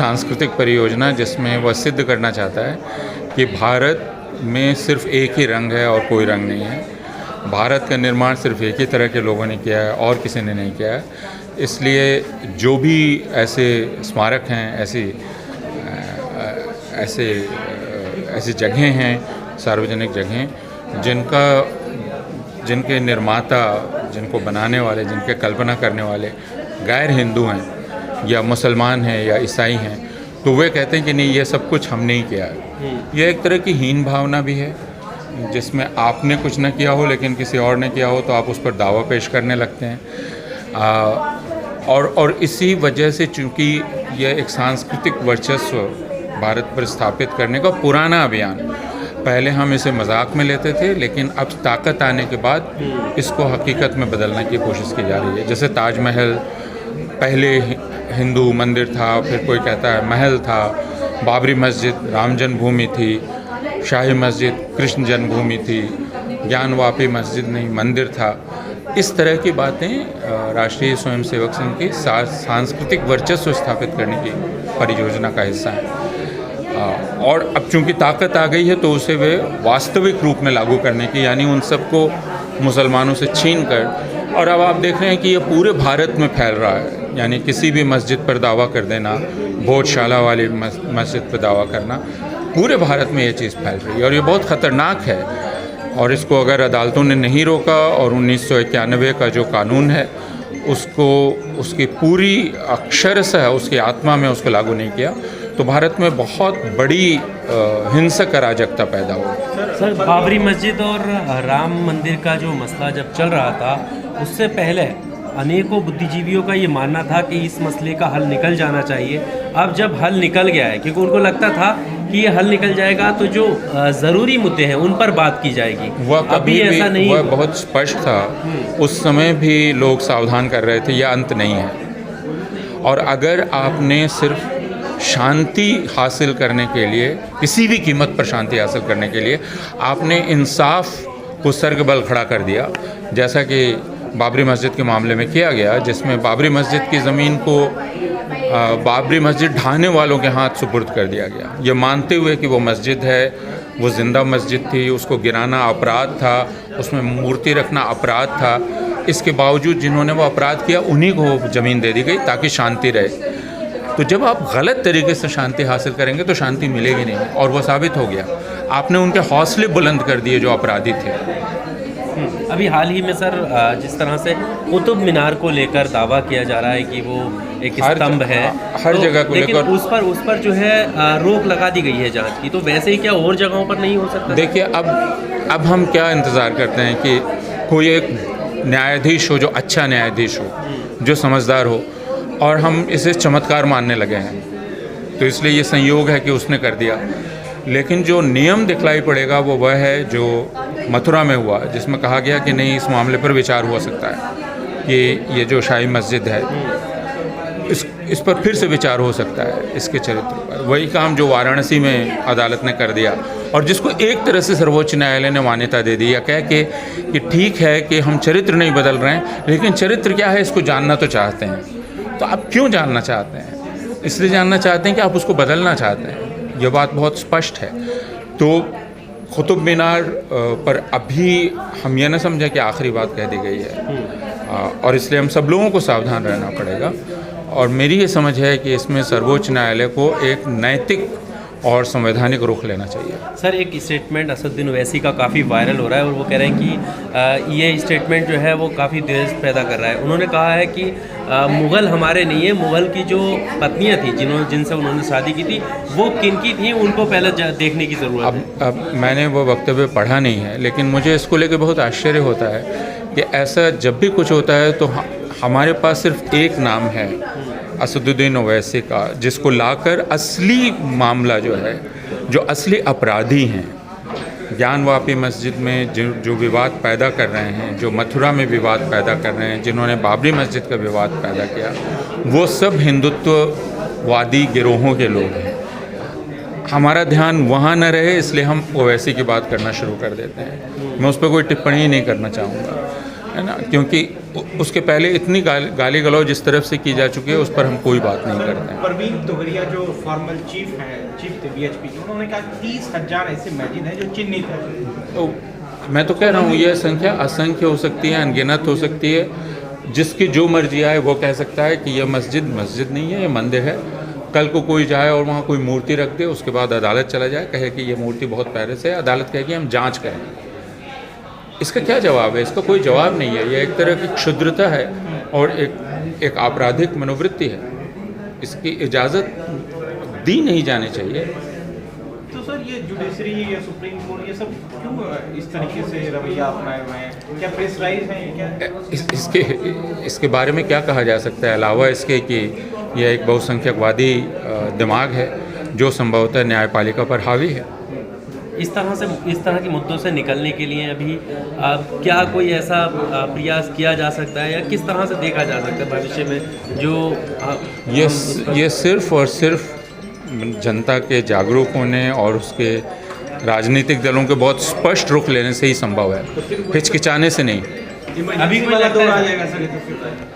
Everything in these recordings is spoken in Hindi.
सांस्कृतिक परियोजना जिसमें वह सिद्ध करना चाहता है कि भारत में सिर्फ एक ही रंग है और कोई रंग नहीं है। भारत का निर्माण सिर्फ एक ही तरह के लोगों ने किया है और किसी ने नहीं किया है। इसलिए जो भी ऐसे स्मारक हैं, ऐसी जगहें हैं, सार्वजनिक जगहें जिनके निर्माता, जिनको बनाने वाले, जिनके कल्पना करने वाले गैर हिंदू हैं या मुसलमान हैं या ईसाई हैं, तो वे कहते हैं कि नहीं, ये सब कुछ हमने ही किया है। यह एक तरह की हीन भावना भी है, जिसमें आपने कुछ न किया हो लेकिन किसी और ने किया हो तो आप उस पर दावा पेश करने लगते हैं। और इसी वजह से, चूँकि यह एक सांस्कृतिक वर्चस्व भारत पर स्थापित करने का पुराना अभियान, पहले हम इसे मजाक में लेते थे, लेकिन अब ताकत आने के बाद इसको हकीकत में बदलने की कोशिश की जा रही है। जैसे ताजमहल पहले हिंदू मंदिर था, फिर कोई कहता है महल था, बाबरी मस्जिद राम जन्मभूमि थी, शाही मस्जिद कृष्ण जन्मभूमि थी, ज्ञानवापी मस्जिद नहीं मंदिर था। इस तरह की बातें राष्ट्रीय स्वयंसेवक संघ की सांस्कृतिक वर्चस्व स्थापित करने की परियोजना का हिस्सा है। और अब चूंकि ताकत आ गई है तो उसे वे वास्तविक रूप में लागू करने की, यानी उन सबको मुसलमानों से छीन कर, और अब आप देख रहे हैं कि ये पूरे भारत में फैल रहा है। यानी किसी भी मस्जिद पर दावा कर देना, भोजशाला वाली मस्जिद पर दावा करना, पूरे भारत में ये चीज़ फैल रही है और ये बहुत ख़तरनाक है। और इसको अगर अदालतों ने नहीं रोका और 1991 का जो कानून है उसको, उसकी पूरी अक्षरशः उसकी आत्मा में उसको लागू नहीं किया, तो भारत में बहुत बड़ी हिंसक अराजकता पैदा हो। सर, बाबरी मस्जिद और राम मंदिर का जो मसला जब चल रहा था, उससे पहले अनेकों बुद्धिजीवियों का ये मानना था कि इस मसले का हल निकल जाना चाहिए। अब जब हल निकल गया है, क्योंकि उनको लगता था कि ये हल निकल जाएगा तो जो ज़रूरी मुद्दे हैं उन पर बात की जाएगी, वह कभी भी ऐसा नहीं, वह बहुत स्पष्ट था। उस समय भी लोग सावधान कर रहे थे, यह अंत नहीं है। और अगर आपने सिर्फ शांति हासिल करने के लिए, किसी भी कीमत पर शांति हासिल करने के लिए आपने इंसाफ को सर्गबल खड़ा कर दिया, जैसा कि बाबरी मस्जिद के मामले में किया गया, जिसमें बाबरी मस्जिद की ज़मीन को बाबरी मस्जिद ढाने वालों के हाथ सुपुर्द कर दिया गया, ये मानते हुए कि वो मस्जिद है, वो ज़िंदा मस्जिद थी, उसको गिराना अपराध था, उसमें मूर्ति रखना अपराध था। इसके बावजूद जिन्होंने वो अपराध किया उन्हीं को ज़मीन दे दी गई ताकि शांति रहे। तो जब आप गलत तरीके से शांति हासिल करेंगे तो शांति मिलेगी नहीं, और वो साबित हो गया। आपने उनके हौसले बुलंद कर दिए जो अपराधी थे। अभी हाल ही में सर, जिस तरह से कुतुब मीनार को लेकर दावा किया जा रहा है कि वो एक स्तंभ है, हर जगह को लेकिन लेकर उस पर जो है रोक लगा दी गई है जांच की, तो वैसे ही क्या और जगहों पर नहीं हो सकता? देखिए, अब हम क्या इंतज़ार करते हैं कि कोई एक न्यायाधीश हो जो अच्छा न्यायाधीश हो, जो समझदार हो, और हम इसे चमत्कार मानने लगे हैं। तो इसलिए ये संयोग है कि उसने कर दिया। लेकिन जो नियम दिखलाई पड़ेगा वो वह है जो मथुरा में हुआ, जिसमें कहा गया कि नहीं, इस मामले पर विचार हो सकता है कि ये जो शाही मस्जिद है इस पर फिर से विचार हो सकता है, इसके चरित्र पर। वही काम जो वाराणसी में अदालत ने कर दिया, और जिसको एक तरह से सर्वोच्च न्यायालय ने मान्यता दे दी, या कह के कि ठीक है कि हम चरित्र नहीं बदल रहे हैं, लेकिन चरित्र क्या है इसको जानना तो चाहते हैं। तो आप क्यों जानना चाहते हैं? इसलिए जानना चाहते हैं कि आप उसको बदलना चाहते हैं। यह बात बहुत स्पष्ट है। तो कुतुब मीनार पर अभी हम यह न समझें कि आखिरी बात कह दी गई है, और इसलिए हम सब लोगों को सावधान रहना पड़ेगा। और मेरी ये समझ है कि इसमें सर्वोच्च न्यायालय को एक नैतिक और संवैधानिक रुख लेना चाहिए। सर, एक स्टेटमेंट असदुद्दीन ओवैसी का काफ़ी वायरल हो रहा है, और वो कह रहे हैं कि ये स्टेटमेंट जो है वो काफ़ी द्वेष पैदा कर रहा है। उन्होंने कहा है कि मुग़ल हमारे नहीं है, मुग़ल की जो पत्नियां थी जिनसे उन्होंने शादी की थी, वो किनकी थी, उनको पहले देखने की ज़रूरत है। अब मैंने वो वक्तव्य पढ़ा नहीं है, लेकिन मुझे इसको लेकर बहुत आश्चर्य होता है कि ऐसा जब भी कुछ होता है तो हमारे पास सिर्फ एक नाम है, असदुद्दीन ओवैसी का, जिसको लाकर असली मामला जो है, जो असली अपराधी हैं, ज्ञानवापी मस्जिद में जो विवाद पैदा कर रहे हैं, जो मथुरा में विवाद पैदा कर रहे हैं, जिन्होंने बाबरी मस्जिद का विवाद पैदा किया, वो सब हिंदुत्ववादी गिरोहों के लोग हैं। हमारा ध्यान वहाँ न रहे, इसलिए हम ओवैसी की बात करना शुरू कर देते हैं। मैं उस पर कोई टिप्पणी नहीं करना चाहूँगा। है ना, क्योंकि उसके पहले इतनी गाली गलौज जिस तरफ से की जा चुकी है उस पर हम कोई बात नहीं करते हैं। परवीन तोगरिया जो फॉर्मल चीफ थे बीएचपी के, उन्होंने कहा 30,000 ऐसे मस्जिद हैं जो चिन्हित हैं। तो मैं तो कह रहा हूँ यह संख्या असंख्य हो सकती है, अनगिनत हो सकती है, जिसकी जो मर्जी आए वो कह सकता है कि यह मस्जिद नहीं है, यह मंदिर है। कल को कोई जाए और वहाँ कोई मूर्ति रख दे, उसके बाद अदालत चला जाए, कहे कि ये मूर्ति बहुत पहले से है, अदालत कहेगी हम जांच करेंगे। इसका क्या जवाब है? इसका कोई जवाब नहीं है। यह एक तरह की क्षुद्रता है और एक आपराधिक मनोवृत्ति है। इसकी इजाज़त दी नहीं जानी चाहिए। तो सर ये जुडिशरी या सुप्रीम कोर्ट ये सब क्यों इस तरीके से रवैया अपनाए हुए हैं? क्या प्रेशराइज हैं क्या? इसके बारे में क्या कहा जा सकता है अलावा इसके कि यह एक बहुसंख्यकवादी दिमाग है जो संभवतः न्यायपालिका पर हावी है। इस तरह के मुद्दों से निकलने के लिए अभी क्या कोई ऐसा प्रयास किया जा सकता है या किस तरह से देखा जा सकता है भविष्य में जो ये सिर्फ और सिर्फ जनता के जागरूक होने और उसके राजनीतिक दलों के बहुत स्पष्ट रुख लेने से ही संभव है, हिचकिचाने से नहीं। अभी कोई लगता है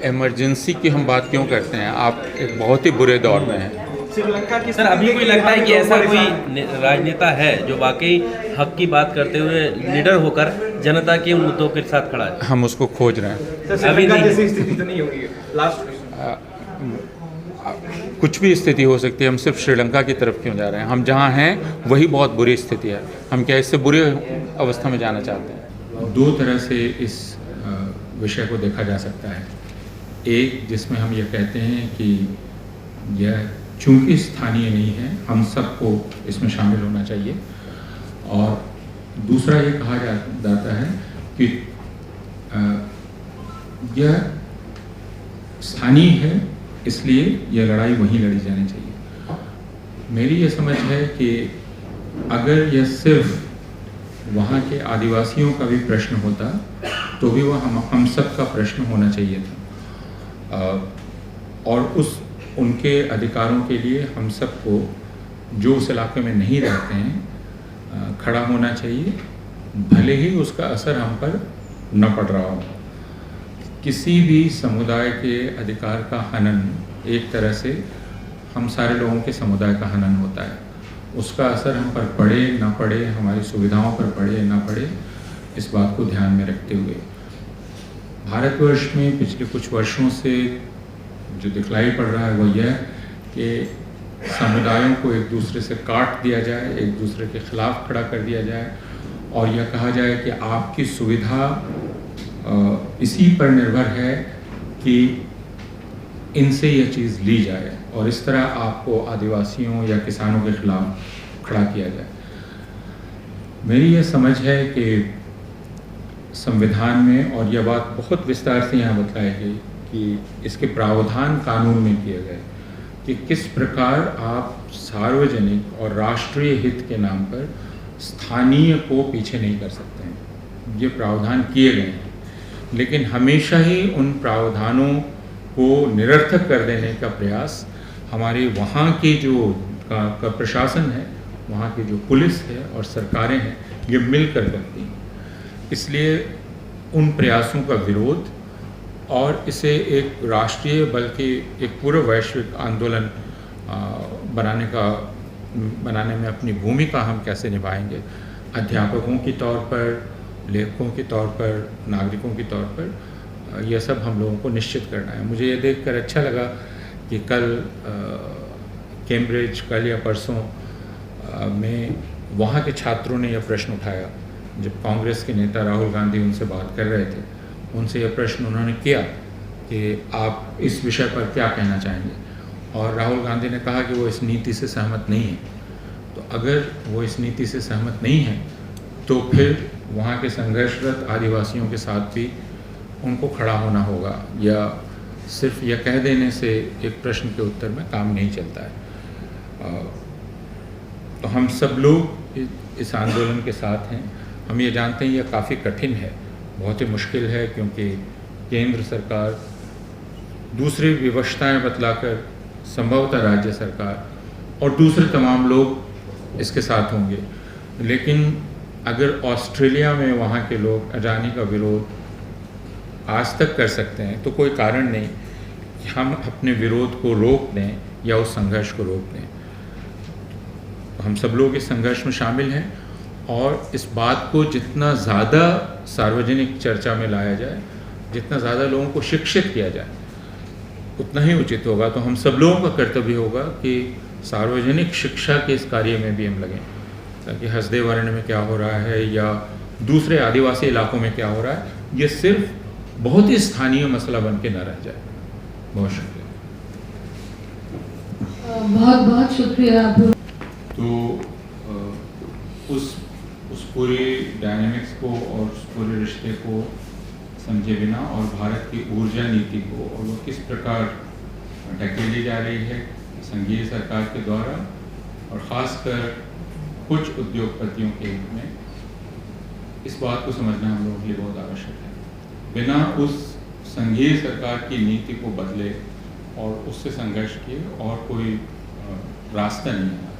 इमरजेंसी की हम बात क्यों करते हैं? आप एक बहुत ही बुरे दौर में हैं। श्रीलंका की सर अभी कोई लगता है कि ऐसा कोई राजनेता है जो वाकई हक की बात करते हुए निडर होकर जनता के उन मुद्दों के साथ खड़ा है? हम उसको खोज रहे हैं। अभी जैसी स्थिति तो नहीं होगी लास्ट कुछ भी स्थिति हो सकती है। हम सिर्फ श्रीलंका की तरफ क्यों जा रहे हैं? हम जहाँ हैं वही बहुत बुरी स्थिति है। हम क्या इससे बुरी अवस्था में जाना चाहते हैं? दो तरह से इस विषय को देखा जा सकता है। एक जिसमें हम ये कहते हैं कि यह चूंकि स्थानीय नहीं है, हम सबको इसमें शामिल होना चाहिए। और दूसरा ये कहा जाता है कि यह स्थानीय है, इसलिए यह लड़ाई वहीं लड़ी जानी चाहिए। मेरी ये समझ है कि अगर यह सिर्फ वहाँ के आदिवासियों का भी प्रश्न होता तो भी वह हम सब का प्रश्न होना चाहिए था। और उनके अधिकारों के लिए हम सबको जो उस इलाके में नहीं रहते हैं खड़ा होना चाहिए, भले ही उसका असर हम पर न पड़ रहा हो। किसी भी समुदाय के अधिकार का हनन एक तरह से हम सारे लोगों के समुदाय का हनन होता है। उसका असर हम पर पड़े ना पड़े, हमारी सुविधाओं पर पड़े ना पड़े, इस बात को ध्यान में रखते हुए भारतवर्ष में पिछले कुछ वर्षों से जो दिखलाई पड़ रहा है वो यह कि समुदायों को एक दूसरे से काट दिया जाए, एक दूसरे के खिलाफ खड़ा कर दिया जाए और यह कहा जाए कि आपकी सुविधा इसी पर निर्भर है कि इनसे यह चीज़ ली जाए और इस तरह आपको आदिवासियों या किसानों के खिलाफ खड़ा किया जाए। मेरी यह समझ है कि संविधान में, और यह बात बहुत विस्तार से यहाँ बतलाई गई कि इसके प्रावधान कानून में किए गए कि किस प्रकार आप सार्वजनिक और राष्ट्रीय हित के नाम पर स्थानीय को पीछे नहीं कर सकते हैं। ये प्रावधान किए गए हैं, लेकिन हमेशा ही उन प्रावधानों को निरर्थक कर देने का प्रयास हमारे वहाँ के जो का प्रशासन है, वहाँ की जो पुलिस है और सरकारें हैं, ये मिलकर करती हैं। इसलिए उन प्रयासों का विरोध और इसे एक राष्ट्रीय बल्कि एक पूरा वैश्विक आंदोलन बनाने में अपनी भूमिका हम कैसे निभाएंगे, अध्यापकों के तौर पर, लेखकों के तौर पर, नागरिकों के तौर पर, यह सब हम लोगों को निश्चित करना है। मुझे ये देखकर अच्छा लगा कि कल कैम्ब्रिज, कल या परसों में वहाँ के छात्रों ने यह प्रश्न उठाया। जब कांग्रेस के नेता राहुल गांधी उनसे बात कर रहे थे, उनसे यह प्रश्न उन्होंने किया कि आप इस विषय पर क्या कहना चाहेंगे, और राहुल गांधी ने कहा कि वो इस नीति से सहमत नहीं है। तो अगर वो इस नीति से सहमत नहीं है तो फिर वहाँ के संघर्षरत आदिवासियों के साथ भी उनको खड़ा होना होगा, या सिर्फ यह कह देने से एक प्रश्न के उत्तर में काम नहीं चलता है। तो हम सब लोग इस आंदोलन के साथ हैं। हम ये जानते हैं यह काफ़ी कठिन है, बहुत ही मुश्किल है, क्योंकि केंद्र सरकार दूसरी विवशताएं बतलाकर संभवतः राज्य सरकार और दूसरे तमाम लोग इसके साथ होंगे। लेकिन अगर ऑस्ट्रेलिया में वहाँ के लोग अडानी का विरोध आज तक कर सकते हैं तो कोई कारण नहीं कि हम अपने विरोध को रोक दें या उस संघर्ष को रोक दें। तो हम सब लोग इस संघर्ष में शामिल हैं और इस बात को जितना ज़्यादा सार्वजनिक चर्चा में लाया जाए, जितना ज़्यादा लोगों को शिक्षित किया जाए, उतना ही उचित होगा। तो हम सब लोगों का कर्तव्य होगा कि सार्वजनिक शिक्षा के इस कार्य में भी हम लगें, ताकि हसदेव अरण्य में क्या हो रहा है या दूसरे आदिवासी इलाकों में क्या हो रहा है, ये सिर्फ बहुत ही स्थानीय मसला बन के न रह जाए। बहुत शुक्रिया। बहुत बहुत शुक्रिया आप। तो उस पूरी डायनेमिक्स को और उस पूरे रिश्ते को समझे बिना और भारत की ऊर्जा नीति को और वो किस प्रकार ढकेली जा रही है संघीय सरकार के द्वारा और ख़ासकर कुछ उद्योगपतियों के हित में, इस बात को समझना हम लोगों के लिए बहुत आवश्यक है। बिना उस संघीय सरकार की नीति को बदले और उससे संघर्ष किए और कोई रास्ता नहीं है।